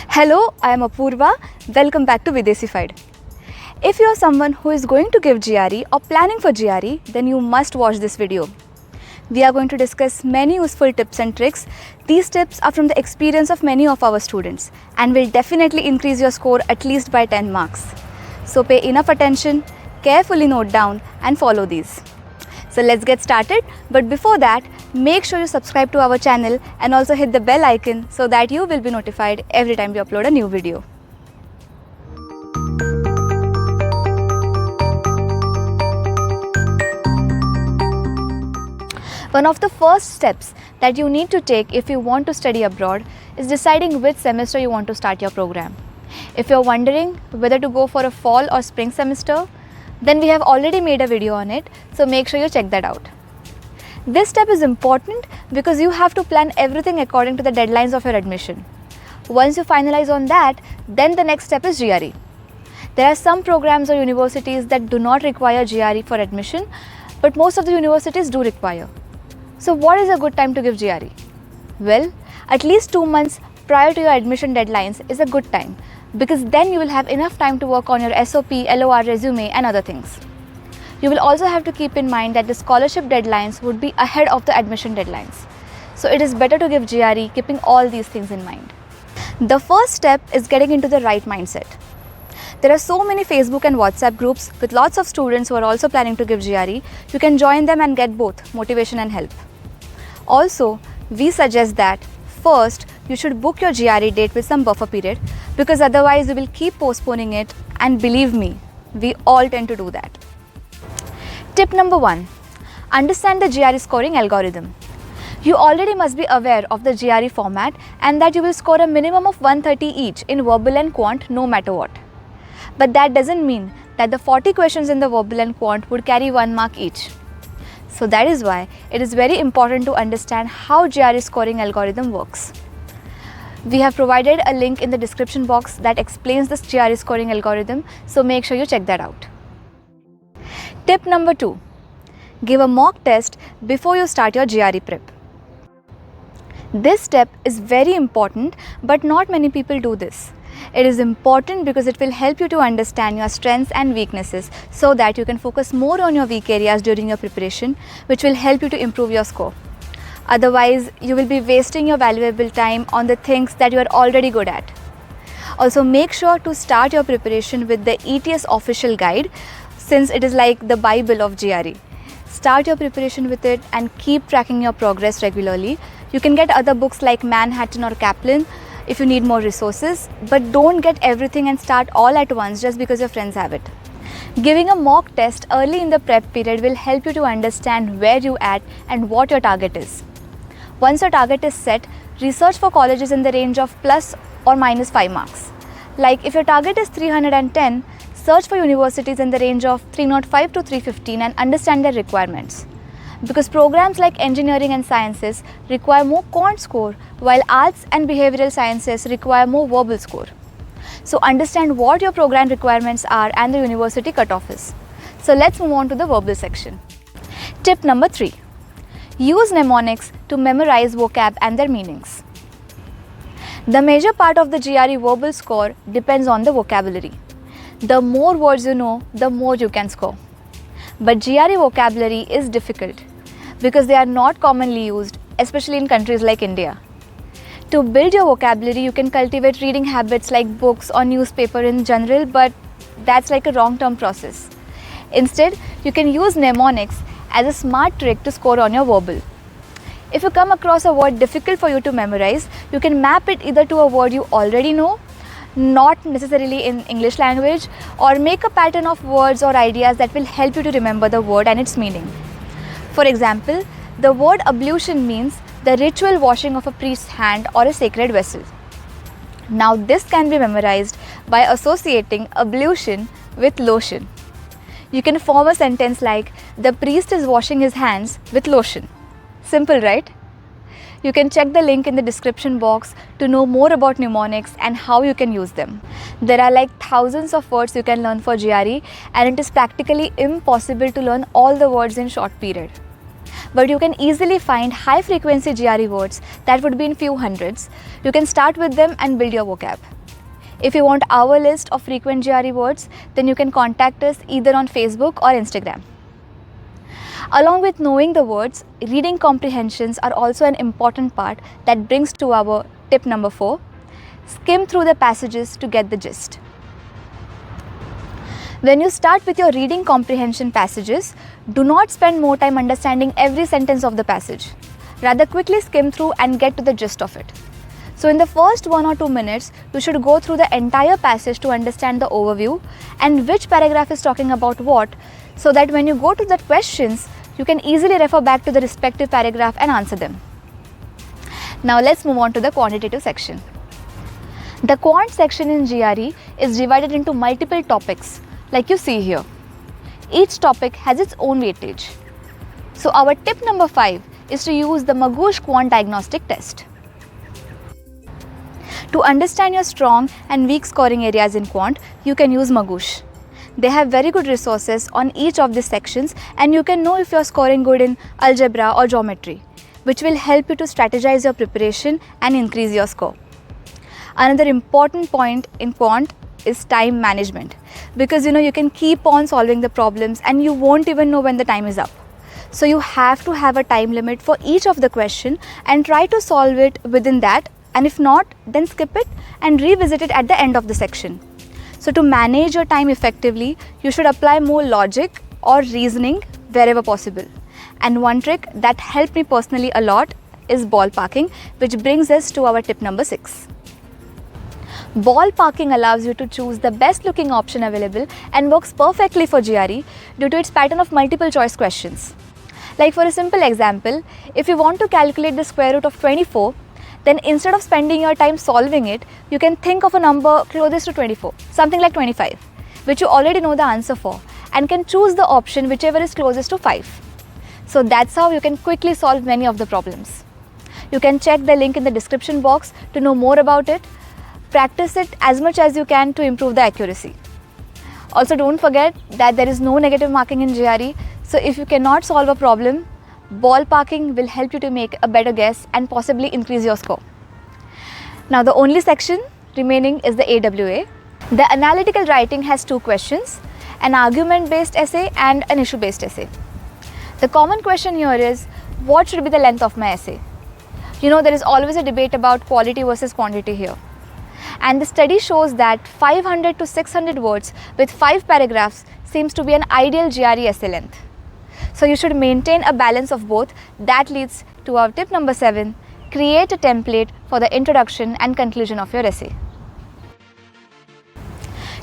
Hello, I am Apurva. Welcome back to WeDesified. If you are someone who is going to give GRE or planning for GRE, then you must watch this video. We are going to discuss many useful tips and tricks. These tips are from the experience of many of our students and will definitely increase your score at least by 10 marks. So pay enough attention, carefully note down and follow these. So let's get started, but before that, make sure you subscribe to our channel and also hit the bell icon so that you will be notified every time we upload a new video. One of the first steps that you need to take if you want to study abroad is deciding which semester you want to start your program. If you're wondering whether to go for a fall or spring semester, then we have already made a video on it, so make sure you check that out. This step is important because you have to plan everything according to the deadlines of your admission. Once you finalize on that, then the next step is GRE. There are some programs or universities that do not require GRE for admission, but most of the universities do require. So what is a good time to give GRE? Well, at least 2 months prior to your admission deadlines is a good time, because then you will have enough time to work on your SOP, LOR, resume and other things. You will also have to keep in mind that the scholarship deadlines would be ahead of the admission deadlines. So it is better to give GRE keeping all these things in mind. The first step is getting into the right mindset. There are so many Facebook and WhatsApp groups with lots of students who are also planning to give GRE. You can join them and get both motivation and help. Also, we suggest that first you should book your GRE date with some buffer period, because otherwise you will keep postponing it, and believe me, we all tend to do that. Tip number 1. Understand the GRE scoring algorithm. You already must be aware of the GRE format and that you will score a minimum of 130 each in verbal and quant no matter what. But that doesn't mean that the 40 questions in the verbal and quant would carry 1 mark each. So that is why it is very important to understand how GRE scoring algorithm works. We have provided a link in the description box that explains this GRE scoring algorithm, so make sure you check that out. Tip number 2. Give a mock test before you start your GRE prep. This step is very important, but not many people do this. It is important because it will help you to understand your strengths and weaknesses so that you can focus more on your weak areas during your preparation, which will help you to improve your score. Otherwise, you will be wasting your valuable time on the things that you are already good at. Also, make sure to start your preparation with the ETS official guide, since it is like the Bible of GRE. Start your preparation with it and keep tracking your progress regularly. You can get other books like Manhattan or Kaplan if you need more resources, but don't get everything and start all at once just because your friends have it. Giving a mock test early in the prep period will help you to understand where you at and what your target is. Once your target is set, research for colleges in the range of plus or minus 5 marks. Like if your target is 310, search for universities in the range of 305 to 315 and understand their requirements. Because programs like engineering and sciences require more quant score, while arts and behavioral sciences require more verbal score. So understand what your program requirements are and the university cutoff is. So let's move on to the verbal section. Tip number 3. Use mnemonics to memorize vocab and their meanings. The major part of the GRE verbal score depends on the vocabulary. The more words you know, the more you can score. But GRE vocabulary is difficult because they are not commonly used, especially in countries like India. To build your vocabulary, you can cultivate reading habits like books or newspaper in general, but that's like a long-term process. Instead, you can use mnemonics as a smart trick to score on your verbal. If you come across a word difficult for you to memorize, you can map it either to a word you already know, not necessarily in English language, or make a pattern of words or ideas that will help you to remember the word and its meaning. For example, the word ablution means the ritual washing of a priest's hand or a sacred vessel. Now this can be memorized by associating ablution with lotion. You can form a sentence like, the priest is washing his hands with lotion. Simple, right? You can check the link in the description box to know more about mnemonics and how you can use them. There are like thousands of words you can learn for GRE, and it is practically impossible to learn all the words in short period. But you can easily find high frequency GRE words that would be in few hundreds. You can start with them and build your vocab. If you want our list of frequent GRE words, then you can contact us either on Facebook or Instagram. Along with knowing the words, reading comprehensions are also an important part that brings to our tip number 4. Skim through the passages to get the gist. When you start with your reading comprehension passages, do not spend more time understanding every sentence of the passage. Rather, quickly skim through and get to the gist of it. So in the first 1 or 2 minutes, you should go through the entire passage to understand the overview and which paragraph is talking about what, so that when you go to the questions, you can easily refer back to the respective paragraph and answer them. Now let's move on to the quantitative section. The quant section in GRE is divided into multiple topics, like you see here. Each topic has its own weightage. So our tip number 5 is to use the Magoosh Quant Diagnostic test. To understand your strong and weak scoring areas in quant, you can use Magoosh. They have very good resources on each of these sections, and you can know if you are scoring good in algebra or geometry, which will help you to strategize your preparation and increase your score. Another important point in quant is time management, because you can keep on solving the problems and you won't even know when the time is up. So you have to have a time limit for each of the question and try to solve it within that, and if not, then skip it and revisit it at the end of the section. So to manage your time effectively, you should apply more logic or reasoning wherever possible. And one trick that helped me personally a lot is ballparking, which brings us to our tip number 6. Ballparking allows you to choose the best looking option available and works perfectly for GRE due to its pattern of multiple choice questions. Like for a simple example, if you want to calculate the square root of 24, then instead of spending your time solving it, you can think of a number closest to 24, something like 25, which you already know the answer for, and can choose the option whichever is closest to 5. So that's how you can quickly solve many of the problems. You can check the link in the description box to know more about it. Practice it as much as you can to improve the accuracy. Also, don't forget that there is no negative marking in GRE, so if you cannot solve a problem, ballparking will help you to make a better guess and possibly increase your score. Now the only section remaining is the AWA. The analytical writing has 2 questions, an argument based essay and an issue based essay. The common question here is, what should be the length of my essay? There is always a debate about quality versus quantity here. And the study shows that 500 to 600 words with 5 paragraphs seems to be an ideal GRE essay length. So you should maintain a balance of both. That leads to our tip number 7, create a template for the introduction and conclusion of your essay.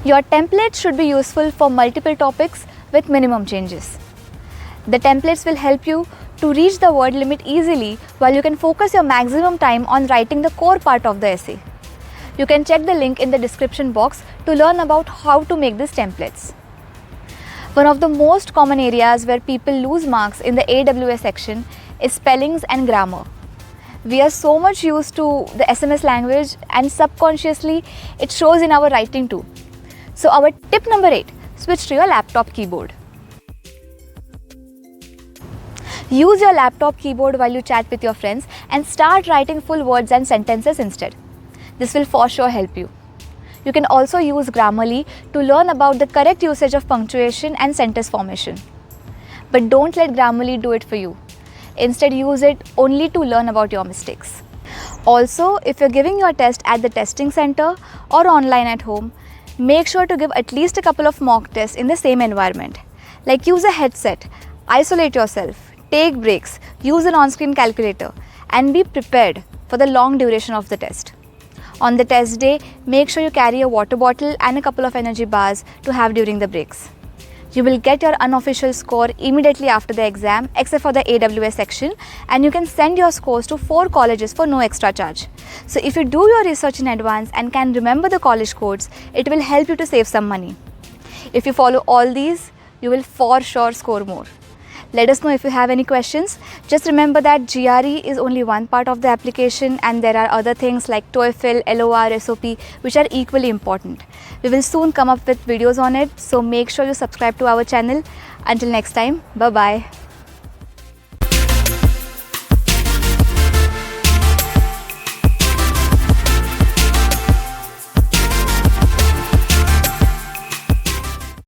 Your template should be useful for multiple topics with minimum changes. The templates will help you to reach the word limit easily, while you can focus your maximum time on writing the core part of the essay. You can check the link in the description box to learn about how to make these templates. One of the most common areas where people lose marks in the AWA section is spellings and grammar. We are so much used to the SMS language, and subconsciously it shows in our writing too. So our tip number 8, switch to your laptop keyboard. Use your laptop keyboard while you chat with your friends and start writing full words and sentences instead. This will for sure help you. You can also use Grammarly to learn about the correct usage of punctuation and sentence formation. But don't let Grammarly do it for you. Instead, use it only to learn about your mistakes. Also, if you're giving your test at the testing center or online at home, make sure to give at least a couple of mock tests in the same environment. Like use a headset, isolate yourself, take breaks, use an on-screen calculator, and be prepared for the long duration of the test. On the test day, make sure you carry a water bottle and a couple of energy bars to have during the breaks. You will get your unofficial score immediately after the exam, except for the AWA section, and you can send your scores to 4 colleges for no extra charge. So if you do your research in advance and can remember the college codes, it will help you to save some money. If you follow all these, you will for sure score more. Let us know if you have any questions. Just remember that GRE is only one part of the application, and there are other things like TOEFL, LOR, SOP, which are equally important. We will soon come up with videos on it, so make sure you subscribe to our channel. Until next time, bye-bye.